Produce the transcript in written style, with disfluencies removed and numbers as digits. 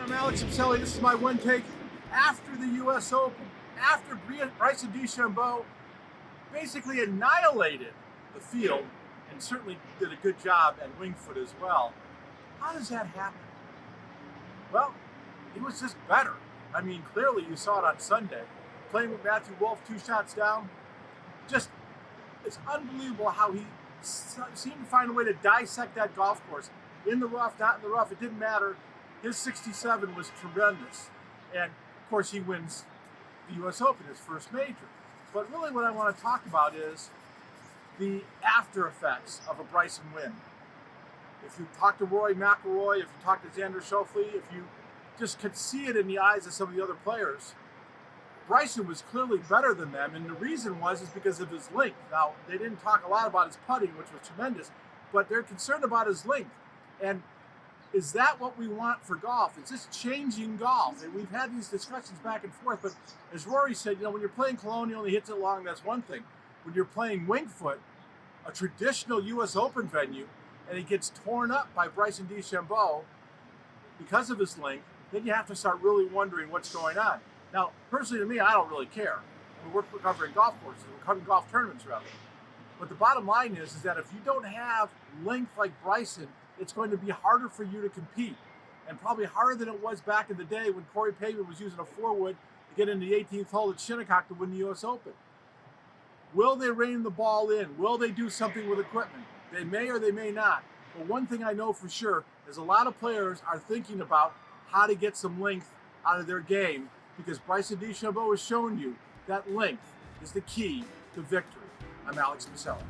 I'm Alex Miceli. This is my one take after the U.S. Open, after Bryson DeChambeau basically annihilated the field and certainly did a good job at wing foot as well. How does that happen? Well, he was just better. I mean, clearly you saw it on Sunday. Playing with Matthew Wolff 2 shots down, just, it's unbelievable how he seemed to find a way to dissect that golf course. In the rough, not in the rough, it didn't matter. His 67 was tremendous. And of course he wins the US Open, his first major. But really what I want to talk about is the after effects of a Bryson win. If you talk to Rory McIlroy, if you talk to Xander Schauffele, if you just could see it in the eyes of some of the other players, Bryson was clearly better than them, and the reason is because of his length. Now, they didn't talk a lot about his putting, which was tremendous, but they're concerned about his length. And is that what we want for golf? Is this changing golf? And we've had these discussions back and forth, but as Rory said, you know, when you're playing Colonial and he hits it long, that's one thing. When you're playing Winged Foot, a traditional US Open venue, and he gets torn up by Bryson DeChambeau because of his length, then you have to start really wondering what's going on. Now, personally to me, I don't really care. I mean, we're covering golf courses, we're covering golf tournaments rather. But the bottom line is that if you don't have length like Bryson, it's going to be harder for you to compete, and probably harder than it was back in the day when Corey Pavin was using a 4-wood to get in the 18th hole at Shinnecock to win the US Open. Will they rein the ball in? Will they do something with equipment? They may or they may not. But one thing I know for sure is a lot of players are thinking about how to get some length out of their game, because Bryson DeChambeau has shown you that length is the key to victory. I'm Alex Miceli.